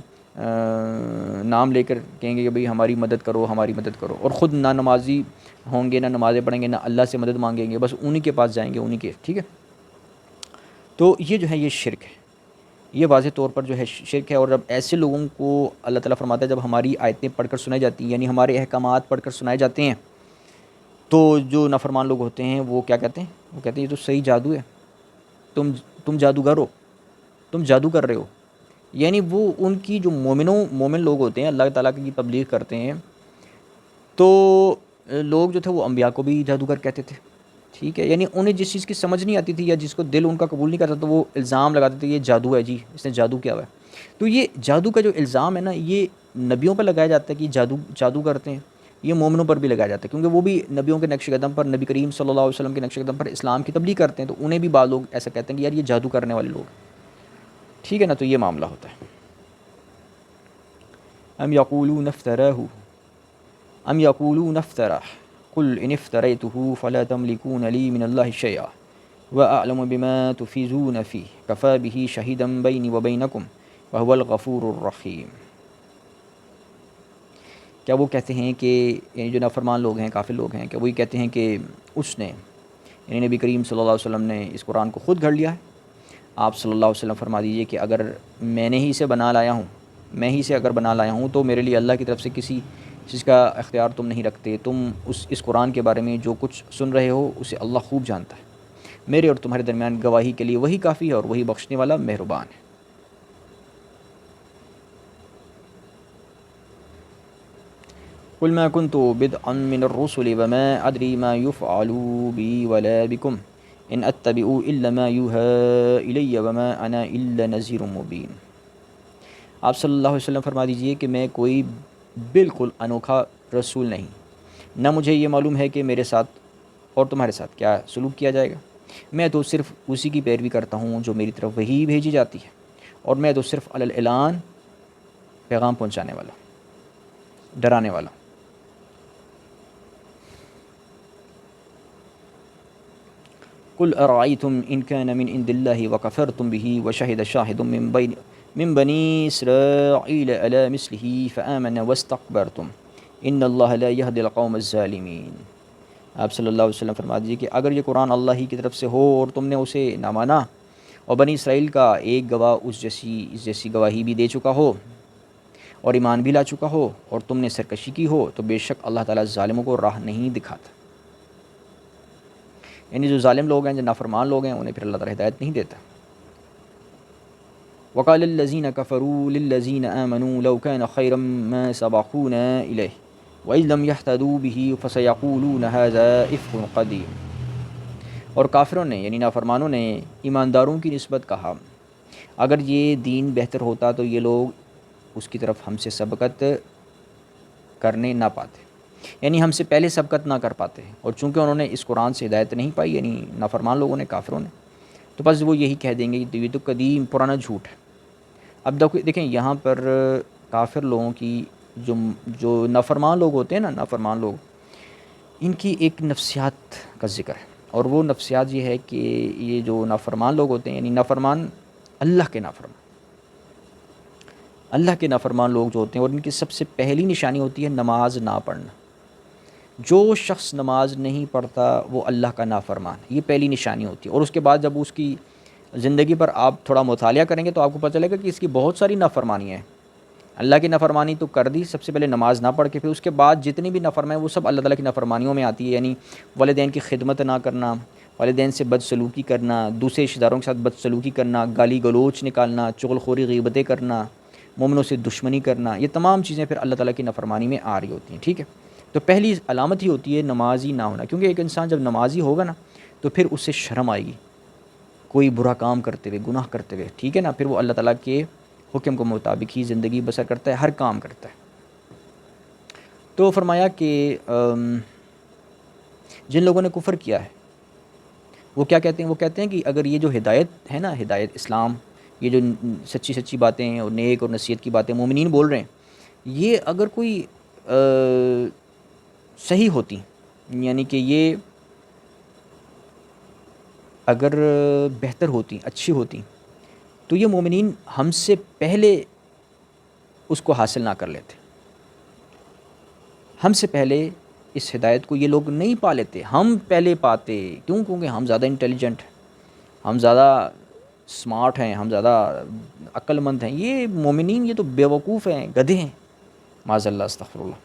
نام لے کر کہیں گے کہ بھئی ہماری مدد کرو، ہماری مدد کرو، اور خود نہ نمازی ہوں گے، نہ نمازیں پڑھیں گے، نہ اللہ سے مدد مانگیں گے، بس انہی کے پاس جائیں گے، انہی کے، ٹھیک ہے۔ تو یہ جو ہے یہ شرک ہے، یہ واضح طور پر جو ہے شرک ہے۔ اور جب ایسے لوگوں کو اللہ تعالیٰ فرماتا ہے جب ہماری آیتیں پڑھ کر سنائی جاتی ہیں، یعنی ہمارے احکامات پڑھ کر سنائے جاتے ہیں، تو جو نافرمان لوگ ہوتے ہیں وہ کیا کہتے ہیں؟ وہ کہتے ہیں یہ تو صحیح جادو ہے، تم جادوگر ہو، تم جادو کر رہے ہو۔ یعنی وہ ان کی جو مومن لوگ ہوتے ہیں، اللہ تعالیٰ کی تبلیغ کرتے ہیں، تو لوگ جو تھے وہ انبیاء کو بھی جادوگر کہتے تھے، ٹھیک ہے، یعنی انہیں جس چیز کی سمجھ نہیں آتی تھی یا جس کو دل ان کا قبول نہیں کرتا تو وہ الزام لگاتے تھے یہ جادو ہے، جی اس نے جادو کیا ہوا ہے۔ تو یہ جادو کا جو الزام ہے نا، یہ نبیوں پر لگایا جاتا ہے کہ جادو کرتے ہیں، یہ مومنوں پر بھی لگایا جاتا ہے، کیونکہ وہ بھی نبیوں کے نقش قدم پر، نبی کریم صلی اللہ علیہ وسلم کے نقش قدم پر اسلام کی تبلیغ کرتے ہیں، تو انہیں بھی بعض لوگ ایسا کہتے ہیں کہ یار یہ جادو کرنے والے لوگ، ٹھیک ہے نا، تو یہ معاملہ ہوتا ہے۔ ام یقولون افترا قل ان افتریته فلا تملكون لي من الله شيئا واعلم بما تفیضون فيه كفى به شهيدا بيني وبينكم وهو الغفور الرحیم۔ کیا وہ کہتے ہیں کہ یعنی جو نافرمان لوگ ہیں، کافر لوگ ہیں، کیا وہی کہتے ہیں کہ اس نے یعنی نبی کریم صلی اللہ علیہ وسلم نے اس قرآن کو خود گھڑ لیا ہے؟ آپ صلی اللہ علیہ وسلم فرما دیجئے کہ اگر میں نے ہی اسے بنا لایا ہوں، میں ہی سے اگر بنا لایا ہوں، تو میرے لیے اللہ کی طرف سے کسی چیز کا اختیار تم نہیں رکھتے، تم اس قرآن کے بارے میں جو کچھ سن رہے ہو اسے اللہ خوب جانتا ہے، میرے اور تمہارے درمیان گواہی کے لیے وہی کافی ہے اور وہی بخشنے والا مہربان ہے۔ قل ما كنت بدعا من الرسل وما ادري ما يفعل بي ولا بكم ان اتبع الا ما يوحى الي وما انا الا نذير مبين۔ آپ صلی اللہ علیہ وسلم فرما دیجئے کہ میں کوئی بالکل انوکھا رسول نہیں، نہ مجھے یہ معلوم ہے کہ میرے ساتھ اور تمہارے ساتھ کیا سلوک کیا جائے گا، میں تو صرف اسی کی پیروی کرتا ہوں جو میری طرف وحی بھیجی جاتی ہے، اور میں تو صرف علی الاعلان پیغام پہنچانے والا، ڈرانے والا۔ قل ارأيتم ان كان من عند الله وكفرتم به وشهد شاهد من بني اسرائيل على مثله فآمن واستكبرتم ان الله لا يهدي القوم الظالمين۔ آپ صلی اللہ علیہ وسلم فرما دیجیے کہ اگر یہ قرآن اللہ ہی کی طرف سے ہو اور تم نے اسے نہ مانا اور بنی اسرائیل کا ایک گواہ اس جیسی گواہی بھی دے چکا ہو اور ایمان بھی لا چکا ہو اور تم نے سرکشی کی ہو، تو بے شک اللہ تعالیٰ ظالموں کو راہ نہیں دکھاتا، یعنی جو ظالم لوگ ہیں، جو نافرمان لوگ ہیں، انہیں پھر اللہ تعالیٰ ہدایت نہیں دیتا۔ وقال الذين كفروا للذين آمنوا لو كان خيرا ما سبقونا إليه وإذ لم يهتدوا به فسيقولون هذا إفك قديم۔ اور کافروں نے یعنی نافرمانوں نے ایمانداروں کی نسبت کہا اگر یہ دین بہتر ہوتا تو یہ لوگ اس کی طرف ہم سے سبقت کرنے نہ پاتے، یعنی ہم سے پہلے سبقت نہ کر پاتے، اور چونکہ انہوں نے اس قرآن سے ہدایت نہیں پائی، یعنی نافرمان لوگوں نے، کافروں نے، تو بس وہ یہی کہہ دیں گے کہ یہ تو قدیم پرانا جھوٹ ہے۔ اب دیکھیں یہاں پر کافر لوگوں کی جو نافرمان لوگ ہوتے ہیں نا، نافرمان لوگ، ان کی ایک نفسیات کا ذکر ہے، اور وہ نفسیات یہ ہے کہ یہ جو نافرمان لوگ ہوتے ہیں، یعنی نافرمان، اللہ کے نافرمان، اللہ کے نافرمان لوگ جو ہوتے ہیں، اور ان کی سب سے پہلی نشانی ہوتی ہے نماز نہ پڑھنا۔ جو شخص نماز نہیں پڑھتا وہ اللہ کا نافرمان، یہ پہلی نشانی ہوتی ہے۔ اور اس کے بعد جب اس کی زندگی پر آپ تھوڑا مطالعہ کریں گے تو آپ کو پتہ چلے گا کہ اس کی بہت ساری نافرمانیاں ہیں۔ اللہ کی نافرمانی تو کر دی سب سے پہلے نماز نہ پڑھ کے، پھر اس کے بعد جتنی بھی نافرمانی وہ سب اللہ تعالیٰ کی نافرمانیوں میں آتی ہے، یعنی والدین کی خدمت نہ کرنا، والدین سے بدسلوکی کرنا، دوسرے رشتہ داروں کے ساتھ بدسلوکی کرنا، گالی گلوچ نکالنا، چغل خوری غیبتیں کرنا، مومنوں سے دشمنی کرنا، یہ تمام چیزیں پھر اللہ تعالیٰ کی نافرمانی میں آ رہی ہوتی ہیں، ٹھیک ہے۔ تو پہلی علامت ہی ہوتی ہے نمازی نہ ہونا، کیونکہ ایک انسان جب نمازی ہوگا نا تو پھر اس سے شرم آئے گی کوئی برا کام کرتے ہوئے، گناہ کرتے ہوئے، ٹھیک ہے نا، پھر وہ اللہ تعالیٰ کے حکم کے مطابق ہی زندگی بسر کرتا ہے، ہر کام کرتا ہے۔ تو فرمایا کہ جن لوگوں نے کفر کیا ہے وہ کیا کہتے ہیں، وہ کہتے ہیں کہ اگر یہ جو ہدایت ہے نا، ہدایت اسلام، یہ جو سچی سچی باتیں ہیں اور نیک اور نصیحت کی باتیں مومنین بول رہے ہیں، یہ اگر کوئی صحیح ہوتی، یعنی کہ یہ اگر بہتر ہوتی، اچھی ہوتی، تو یہ مومنین ہم سے پہلے اس کو حاصل نہ کر لیتے، ہم سے پہلے اس ہدایت کو یہ لوگ نہیں پا لیتے، ہم پہلے پاتے، کیونکہ ہم زیادہ انٹیلیجنٹ ہیں، ہم زیادہ سمارٹ ہیں، ہم زیادہ عقل مند ہیں۔ یہ مومنین یہ تو بیوقوف ہیں، گدھے ہیں، معاذ اللہ، استغفر اللہ،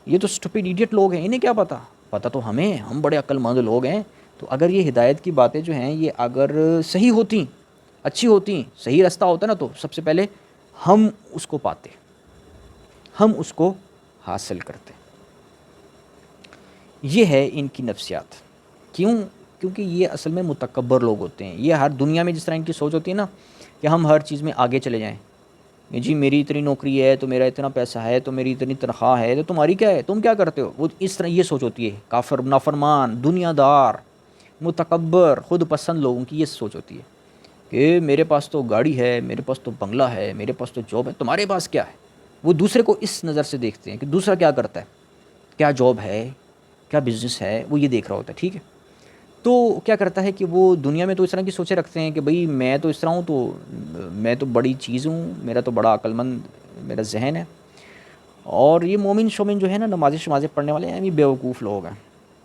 یہ تو اسٹوپڈ ایڈیٹ لوگ ہیں، انہیں کیا پتہ، پتہ تو ہمیں، ہم بڑے عقل مند لوگ ہیں۔ تو اگر یہ ہدایت کی باتیں جو ہیں یہ اگر صحیح ہوتی، اچھی ہوتی، صحیح رستہ ہوتا نا، تو سب سے پہلے ہم اس کو پاتے، ہم اس کو حاصل کرتے۔ یہ ہے ان کی نفسیات۔ کیونکہ یہ اصل میں متکبر لوگ ہوتے ہیں، یہ ہر دنیا میں جس طرح ان کی سوچ ہوتی ہے نا کہ ہم ہر چیز میں آگے چلے جائیں، جی میری اتنی نوکری ہے تو میرا اتنا پیسہ ہے تو میری اتنی تنخواہ ہے تو تمہاری کیا ہے، تم کیا کرتے ہو، وہ اس طرح یہ سوچ ہوتی ہے۔ کافر، نافرمان، دنیا دار، متکبر، خود پسند لوگوں کی یہ سوچ ہوتی ہے کہ میرے پاس تو گاڑی ہے، میرے پاس تو بنگلہ ہے، میرے پاس تو جاب ہے، تمہارے پاس کیا ہے۔ وہ دوسرے کو اس نظر سے دیکھتے ہیں کہ دوسرا کیا کرتا ہے، کیا جاب ہے، کیا بزنس ہے، وہ یہ دیکھ رہا ہوتا ہے، ٹھیک ہے۔ تو کیا کرتا ہے کہ وہ دنیا میں تو اس طرح کی سوچیں رکھتے ہیں کہ بھئی میں تو اس طرح ہوں، تو میں تو بڑی چیز ہوں، میرا تو بڑا عقل مند میرا ذہن ہے۔ اور یہ مومن شومن جو ہے نا، نمازیں شمازیں پڑھنے والے ہیں، یہ بیوقوف لوگ ہیں۔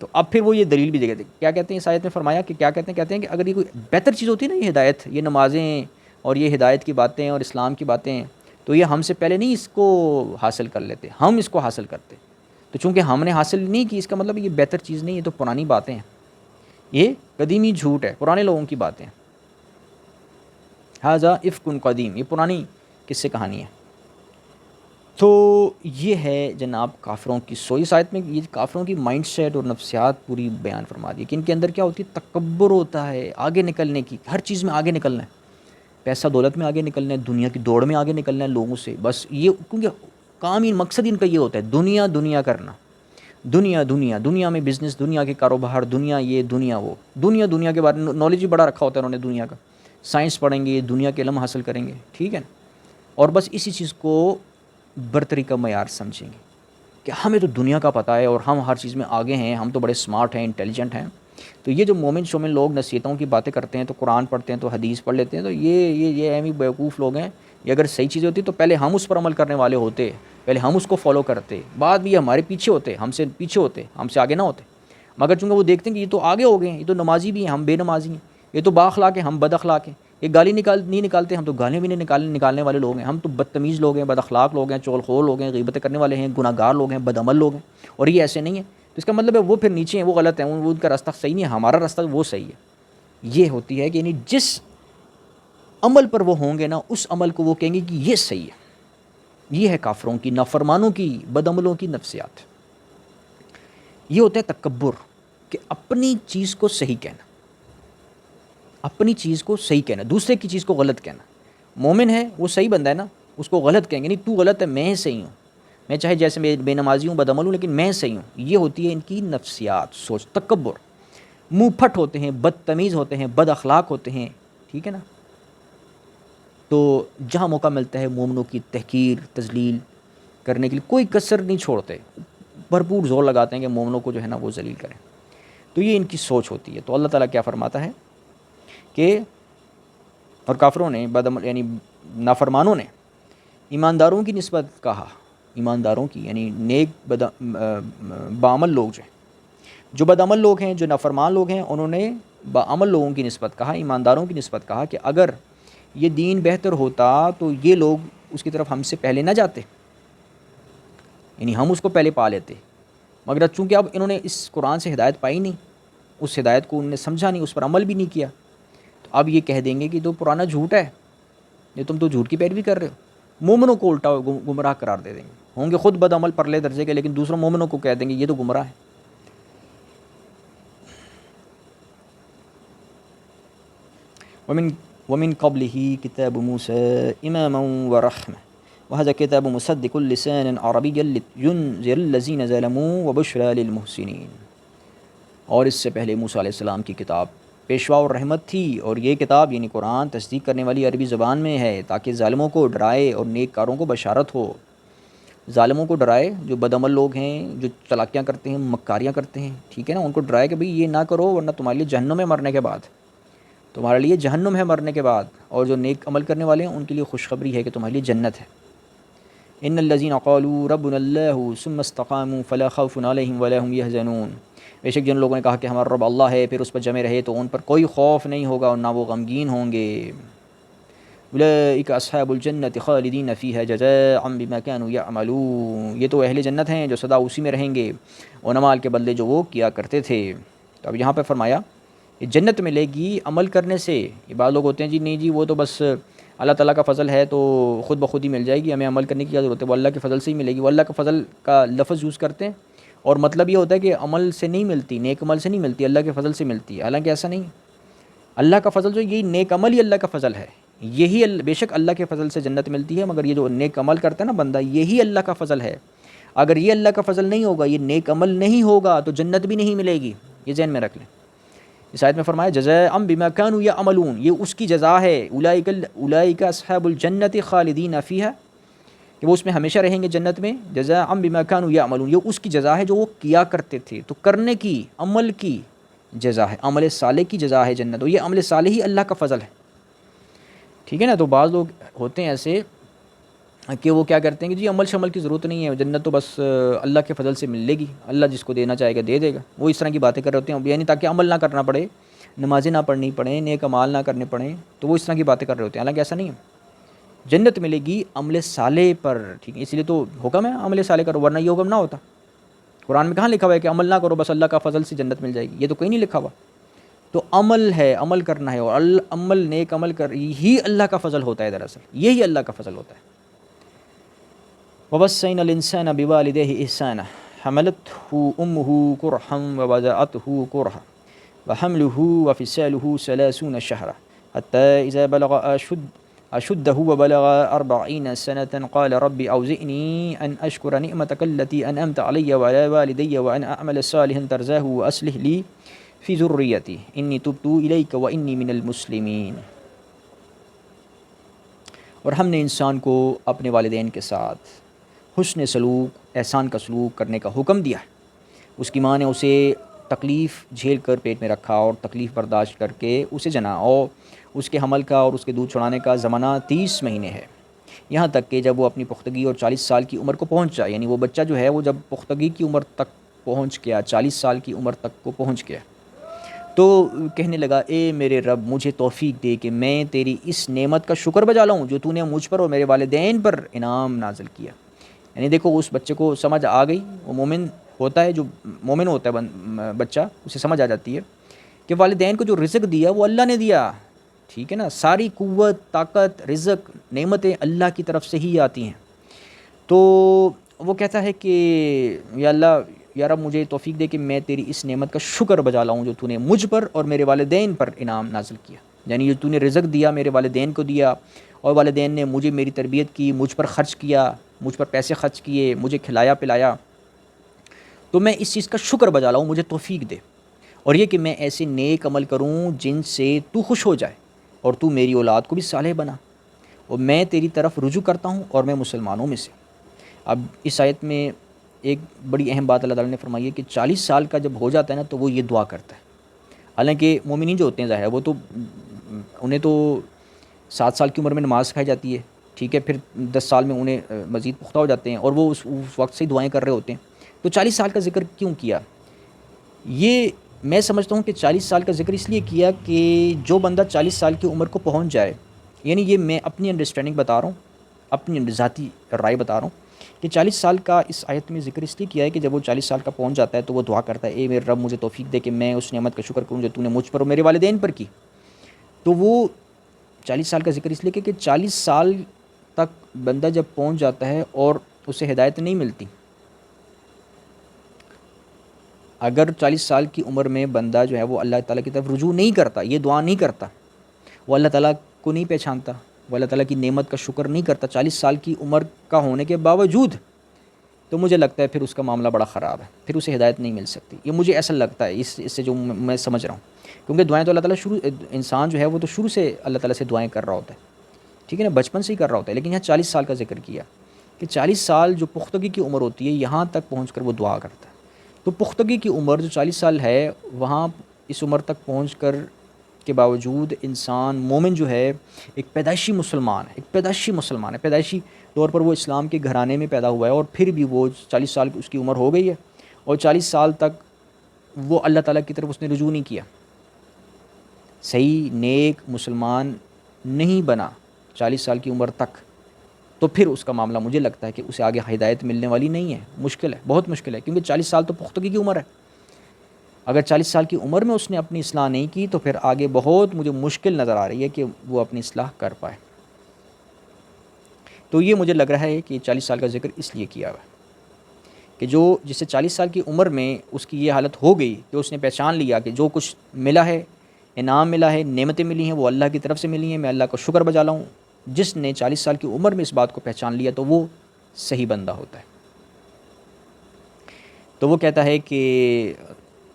تو اب پھر وہ یہ دلیل بھی دیتے ہیں، کیا کہتے ہیں اس آیت میں فرمایا کہ کیا کہتے ہیں کہ اگر یہ کوئی بہتر چیز ہوتی ہے نا، یہ ہدایت، یہ نمازیں اور یہ ہدایت کی باتیں اور اسلام کی باتیں ہیں، تو یہ ہم سے پہلے نہیں اس کو حاصل کر لیتے، ہم اس کو حاصل کرتے۔ تو چونکہ ہم نے حاصل نہیں کی، اس کا مطلب یہ بہتر چیز نہیں ہے، تو پرانی باتیں ہیں، یہ قدیمی جھوٹ ہے، پرانے لوگوں کی باتیں ہیں۔ ھذا افک قدیم، یہ پرانی قصے کہانی ہے۔ تو یہ ہے جناب کافروں کی سوچ۔ اس آیت میں یہ کافروں کی مائنڈ سیٹ اور نفسیات پوری بیان فرما دی کہ ان کے اندر کیا ہوتی ہے، تکبر ہوتا ہے، آگے نکلنے کی، ہر چیز میں آگے نکلنا ہے، پیسہ دولت میں آگے نکلنا ہے، دنیا کی دوڑ میں آگے نکلنا ہے لوگوں سے، بس یہ کیونکہ کام ہی، مقصد ان کا یہ ہوتا ہے، دنیا دنیا کرنا، دنیا دنیا دنیا میں بزنس، دنیا کے کاروبار، دنیا یہ دنیا وہ، دنیا کے بارے میں نالج بھی بڑا رکھا ہوتا ہے انہوں نے، دنیا کا سائنس پڑھیں گے، دنیا کے علم حاصل کریں گے، ٹھیک ہے نا، اور بس اسی چیز کو برتری کا معیار سمجھیں گے کہ ہمیں تو دنیا کا پتہ ہے اور ہم ہر چیز میں آگے ہیں، ہم تو بڑے سمارٹ ہیں، انٹیلیجنٹ ہیں۔ تو یہ جو مومن شومن لوگ نصیحتوں کی باتیں کرتے ہیں، تو قرآن پڑھتے ہیں، تو حدیث پڑھ لیتے ہیں، تو یہ اہم بیوقوف لوگ ہیں۔ یہ اگر صحیح چیزیں ہوتی تو پہلے ہم اس پر عمل کرنے والے ہوتے، پہلے ہم اس کو فالو کرتے، بعد بھی یہ ہمارے پیچھے ہوتے، ہم سے پیچھے ہوتے، ہم سے آگے نہ ہوتے۔ مگر چونکہ وہ دیکھتے ہیں کہ یہ تو آگے ہو گئے ہیں، یہ تو نمازی بھی ہیں، ہم بے نمازی ہیں، یہ تو بااخلاق ہیں، ہم بد اخلاق ہیں، یہ گالی نہیں نکالتے، ہم تو گالیاں بھی نہیں نکالنے والے لوگ ہیں، ہم تو بدتمیز لوگ ہیں، بد اخلاق لوگ ہیں، چغل خور لوگ ہیں، غیبتیں کرنے والے ہیں، گناہ گار لوگ ہیں، بد عمل لوگ ہیں، اور یہ ایسے نہیں ہیں۔ تو اس کا مطلب ہے وہ پھر نیچے ہیں، وہ غلط ہیں، وہ ان کا راستہ صحیح نہیں ہے، ہمارا راستہ وہ صحیح ہے۔ یہ ہوتی ہے کہ یعنی جس عمل پر وہ ہوں گے نا، اس عمل کو وہ کہیں گے کہ یہ صحیح ہے۔ یہ ہے کافروں کی، نافرمانوں کی، بد عملوں کی نفسیات۔ یہ ہوتا ہے تکبر، کہ اپنی چیز کو صحیح کہنا، اپنی چیز کو صحیح کہنا، دوسرے کی چیز کو غلط کہنا۔ مومن ہے وہ صحیح بندہ ہے نا، اس کو غلط کہیں گے نہیں، تو غلط ہے، میں صحیح ہوں، میں چاہے جیسے میں بے نمازی ہوں، بد عمل ہوں، لیکن میں صحیح ہوں۔ یہ ہوتی ہے ان کی نفسیات، سوچ، تکبر۔ منہ پھٹ ہوتے ہیں، بدتمیز ہوتے ہیں، بد اخلاق ہوتے ہیں، ٹھیک ہے نا. تو جہاں موقع ملتا ہے مومنوں کی تحقیر تذلیل کرنے کے لیے کوئی کسر نہیں چھوڑتے، بھرپور زور لگاتے ہیں کہ مومنوں کو جو ہے نا وہ ذلیل کریں. تو یہ ان کی سوچ ہوتی ہے. تو اللہ تعالیٰ کیا فرماتا ہے کہ اور کافروں نے یعنی نافرمانوں نے ایمانداروں کی نسبت کہا، ایمانداروں کی یعنی نیک بعمل لوگ جو بدعمل لوگ ہیں، جو نافرمان لوگ ہیں، انہوں نے بعمل لوگوں کی نسبت کہا، ایمانداروں کی نسبت کہا کہ اگر یہ دین بہتر ہوتا تو یہ لوگ اس کی طرف ہم سے پہلے نہ جاتے، یعنی ہم اس کو پہلے پا لیتے. مگر چونکہ اب انہوں نے اس قرآن سے ہدایت پائی نہیں، اس ہدایت کو انہوں نے سمجھا نہیں، اس پر عمل بھی نہیں کیا، تو اب یہ کہہ دیں گے کہ تو پرانا جھوٹ ہے، یہ تم تو جھوٹ کی پیروی کر رہے ہو. مومنوں کو الٹا گمراہ قرار دے دیں گے. ہوں گے خود بد عمل پرلے درجے کے، لیکن دوسروں مومنوں کو کہہ دیں گے یہ تو گمراہ ہے. ومن قبله كتاب موسى إماما ورحمة وهذا كتاب مصدق لسانا عربيا لينذر الذين ظلموا وبشرى للمحسنين. اور اس سے پہلے موسیٰ علیہ السلام کی کتاب پیشوا اور رحمت تھی، اور یہ کتاب یعنی قرآن تصدیق کرنے والی عربی زبان میں ہے تاکہ ظالموں کو ڈرائے اور نیک کاروں کو بشارت ہو. ظالموں کو ڈرائے، جو بدعمل لوگ ہیں، جو چلاکیاں کرتے ہیں، مکاریاں کرتے ہیں، ٹھیک ہے نا، ان کو ڈرائے کہ بھئی یہ نہ کرو ورنہ تمہارے لیے جہنم ہے مرنے کے بعد، تمہارے لیے جہنم ہے مرنے کے بعد. اور جو نیک عمل کرنے والے ہیں ان کے لیے خوشخبری ہے کہ تمہارے لیے جنت ہے. ان الذين قالوا ربنا الله ثم استقاموا فلا خوف عليهم ولا هم يحزنون. بے شک جن لوگوں نے کہا کہ ہمارا رب اللہ ہے، پھر اس پر جمے رہے، تو ان پر کوئی خوف نہیں ہوگا اور نہ وہ غمگین ہوں گے. اولئک اصحاب الجنۃ خالدین فیہا جزاء بما كانوا يعملون. یہ تو اہل جنت ہیں جو سدا اسی میں رہیں گے اور اعمال کے بدلے جو وہ کیا کرتے تھے. تو اب یہاں پہ فرمایا کہ جنت ملے گی عمل کرنے سے. یہ بعض لوگ ہوتے ہیں جی نہیں جی وہ تو بس اللہ تعالیٰ کا فضل ہے تو خود بخود ہی مل جائے گی، ہمیں عمل کرنے کی کیا ضرورت ہے، وہ اللہ کے فضل سے ہی ملے گی. وہ اللہ کا فضل کا لفظ یوز کرتے ہیں اور مطلب یہ ہوتا ہے کہ عمل سے نہیں ملتی، نیک عمل سے نہیں ملتی، اللہ کے فضل سے ملتی ہے. حالانکہ ایسا نہیں. اللہ کا فضل جو یہی نیک عمل ہی اللہ کا فضل ہے، یہی بے شک اللہ کے فضل سے جنت ملتی ہے، مگر یہ جو نیک عمل کرتا ہے نا بندہ، یہی اللہ کا فضل ہے. اگر یہ اللہ کا فضل نہیں ہوگا، یہ نیک عمل نہیں ہوگا تو جنت بھی نہیں ملے گی. یہ ذہن میں رکھ لیں. اس آیت میں فرمایا جزاء بما كانوا يعملون، یہ اس کی جزا ہے. اولئک اصحاب الجنۃ خالدین فیہا، کہ وہ اس میں ہمیشہ رہیں گے جنت میں. جزاء بما كانوا يعملون، یہ اس کی جزا ہے جو وہ کیا کرتے تھے. تو کرنے کی، عمل کی جزا ہے، عمل صالح کی جزا ہے جنت. اور یہ عمل صالح ہی اللہ کا فضل ہے، ٹھیک ہے نا. تو بعض لوگ ہوتے ہیں ایسے کہ وہ کیا کرتے ہیں کہ جی عمل شمل کی ضرورت نہیں ہے، جنت تو بس اللہ کے فضل سے ملے گی، اللہ جس کو دینا چاہے گا دے دے گا. وہ اس طرح کی باتیں کر رہے ہوتے ہیں، یعنی تاکہ عمل نہ کرنا پڑے، نمازیں نہ پڑھنی پڑیں، نیک اعمال نہ کرنے پڑیں، تو وہ اس طرح کی باتیں کر رہے ہوتے ہیں. حالانکہ ایسا نہیں ہے. جنت ملے گی عمل صالح پر، ٹھیک ہے. اس لیے تو حکم ہے عمل صالح کرو، ورنہ یہ حکم نہ ہوتا. قرآن میں کہاں لکھا ہوا ہے کہ عمل نہ کرو بس اللہ کا فضل سے جنت مل جائے گی؟ یہ تو کہیں نہیں لکھا ہوا. تو عمل ہے، عمل کرنا ہے، اور عمل نیک عمل کر ہی اللہ کا فضل ہوتا ہے. دراصل یہی اللہ کا فضل ہوتا ہے. وَوَصَّيْنَا الْإِنسَانَ بِوَالِدَيْهِ إِحْسَانًا حَمَلَتْهُ أُمُّهُ كُرْحًا وَوَضَعَتْهُ كُرْحًا وَحَمْلُهُ وَفِصَالُهُ 30 شهرًا حَتَّى إِذَا بَلَغَ أَشُدَّهُ وَبَلَغَ 40 سَنَةً قَالَ رَبِّ أَوْزِعْنِي أَنْ أَشْكُرَ نِعْمَتَكَ الَّتِي أَنْعَمْتَ عَلَيَّ وَعَلَى وَالِدَيَّ وَأَنْ أَعْمَلَ صَالِحًا تَرْضَاهُ وَأَصْلِحْ لِي فِي ذُرِّيَّتِي إِنِّي تُبْتُ إِلَيْكَ وَإِنِّي مِنَ الْمُسْلِمِينَ. اور ہم نے انسان کو اپنے والدین کے ساتھ حسن سلوک، احسان کا سلوک کرنے کا حکم دیا. اس کی ماں نے اسے تکلیف جھیل کر پیٹ میں رکھا اور تکلیف برداشت کر کے اسے جنا، اور اس کے حمل کا اور اس کے دودھ چھڑانے کا زمانہ 30 مہینے ہے، یہاں تک کہ جب وہ اپنی پختگی اور 40 سال کی عمر کو پہنچ جائے. یعنی وہ بچہ جو ہے وہ جب پختگی کی عمر تک پہنچ گیا، 40 سال کی عمر تک کو پہنچ گیا، تو کہنے لگا اے میرے رب مجھے توفیق دے کہ میں تیری اس نعمت کا شکر بجا لاؤں جو تو نے مجھ پر اور میرے والدین پر انعام نازل کیا. یعنی دیکھو اس بچے کو سمجھ آ گئی، وہ مومن ہوتا ہے، جو مومن ہوتا ہے بچہ، اسے سمجھ آ جاتی ہے کہ والدین کو جو رزق دیا وہ اللہ نے دیا، ٹھیک ہے نا. ساری قوت، طاقت، رزق، نعمتیں اللہ کی طرف سے ہی آتی ہیں. تو وہ کہتا ہے کہ یا اللہ، یا رب مجھے توفیق دے کہ میں تیری اس نعمت کا شکر بجا لاؤں جو تو نے مجھ پر اور میرے والدین پر انعام نازل کیا. یعنی جو تو نے رزق دیا میرے والدین کو دیا، اور والدین نے مجھے میری تربیت کی، مجھ پر خرچ کیا، مجھ پر پیسے خرچ کیے، مجھے کھلایا پلایا، تو میں اس چیز کا شکر بجا لاؤں، مجھے توفیق دے. اور یہ کہ میں ایسے نیک عمل کروں جن سے تو خوش ہو جائے، اور تو میری اولاد کو بھی صالح بنا، اور میں تیری طرف رجوع کرتا ہوں اور میں مسلمانوں میں سے۔ اب اس آیت میں ایک بڑی اہم بات اللہ تعالیٰ نے فرمائی ہے کہ 40 سال کا جب ہو جاتا ہے نا تو وہ یہ دعا کرتا ہے۔ حالانکہ مومنین جو ہوتے ہیں ظاہر ہے وہ تو انہیں تو 7 سال کی عمر میں نماز سکھائی جاتی ہے، ٹھیک ہے، پھر 10 سال میں انہیں مزید پختہ ہو جاتے ہیں، اور وہ اس وقت سے ہی دعائیں کر رہے ہوتے ہیں۔ تو 40 سال کا ذکر کیوں کیا؟ یہ میں سمجھتا ہوں کہ 40 سال کا ذکر اس لیے کیا کہ جو بندہ 40 سال کی عمر کو پہنچ جائے، یعنی یہ میں اپنی انڈرسٹینڈنگ بتا رہا ہوں، اپنی ذاتی رائے بتا رہا ہوں کہ 40 سال کا اس آیت میں ذکر اس لیے کیا ہے کہ جب وہ 40 سال کا پہنچ جاتا ہے تو وہ دعا کرتا ہے، اے میرے رب مجھے توفیق دے کہ میں اس نعمت کا شکر کروں جو تو نے مجھ پر اور میرے والدین پر کی۔ تو وہ 40 سال کا ذکر اس لیے کہ 40 سال تک بندہ جب پہنچ جاتا ہے اور اسے ہدایت نہیں ملتی، اگر 40 سال کی عمر میں بندہ جو ہے وہ اللہ تعالیٰ کی طرف رجوع نہیں کرتا، یہ دعا نہیں کرتا، وہ اللہ تعالیٰ کو نہیں پہچانتا، وہ اللہ تعالیٰ کی نعمت کا شکر نہیں کرتا 40 سال کی عمر کا ہونے کے باوجود، تو مجھے لگتا ہے پھر اس کا معاملہ بڑا خراب ہے، پھر اسے ہدایت نہیں مل سکتی۔ یہ مجھے ایسا لگتا ہے اس سے جو میں سمجھ رہا ہوں، کیونکہ دعائیں تو اللہ تعالیٰ انسان جو ہے وہ تو شروع سے اللہ تعالیٰ سے دعائیں کر رہا ہوتا ہے، ٹھیک ہے نا، بچپن سے ہی کر رہا ہوتا ہے، لیکن یہاں 40 سال کا ذکر کیا کہ 40 سال جو پختگی کی عمر ہوتی ہے یہاں تک پہنچ کر وہ دعا کرتا ہے۔ تو پختگی کی عمر جو 40 سال ہے، وہاں اس عمر تک پہنچ کر کے باوجود انسان مومن جو ہے ایک پیدائشی مسلمان ہے، ایک پیدائشی مسلمان ہے، پیدائشی طور پر وہ اسلام کے گھرانے میں پیدا ہوا ہے، اور پھر بھی وہ 40 سال اس کی عمر ہو گئی ہے، اور 40 سال تک وہ اللہ تعالیٰ کی طرف اس نے رجوع نہیں کیا، صحیح نیک مسلمان نہیں بنا 40 سال کی عمر تک، تو پھر اس کا معاملہ مجھے لگتا ہے کہ اسے آگے ہدایت ملنے والی نہیں ہے، مشکل ہے، بہت مشکل ہے، کیونکہ 40 سال تو پختگی کی عمر ہے۔ اگر 40 سال کی عمر میں اس نے اپنی اصلاح نہیں کی تو پھر آگے بہت مجھے مشکل نظر آ رہی ہے کہ وہ اپنی اصلاح کر پائے۔ تو یہ مجھے لگ رہا ہے کہ 40 سال کا ذکر اس لیے کیا ہوا ہے کہ جو جسے 40 سال کی عمر میں اس کی یہ حالت ہو گئی کہ اس نے پہچان لیا کہ جو کچھ ملا ہے، انعام ملا ہے، نعمتیں ملی ہیں، وہ اللہ کی طرف سے ملی ہیں، میں اللہ کا شکر بجا لاؤں۔ جس نے 40 سال کی عمر میں اس بات کو پہچان لیا تو وہ صحیح بندہ ہوتا ہے۔ تو وہ کہتا ہے کہ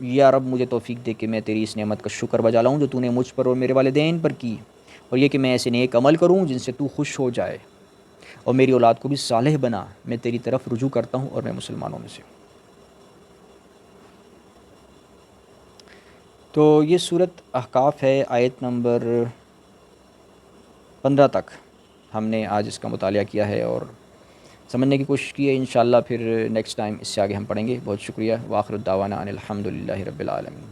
یا رب مجھے توفیق دے کہ میں تیری اس نعمت کا شکر بجا لاؤں جو تو نے مجھ پر اور میرے والدین پر کی، اور یہ کہ میں ایسے نیک عمل کروں جن سے تو خوش ہو جائے، اور میری اولاد کو بھی صالح بنا، میں تیری طرف رجوع کرتا ہوں اور میں مسلمانوں میں سے ہوں۔ تو یہ سورۃ احقاف ہے، آیت نمبر 15 تک ہم نے آج اس کا مطالعہ کیا ہے اور سمجھنے کی کوشش کی ہے۔ انشاءاللہ پھر نیکسٹ ٹائم اس سے آگے ہم پڑھیں گے۔ بہت شکریہ۔ وآخر الدعوانا ان الحمد للہ رب العالمین۔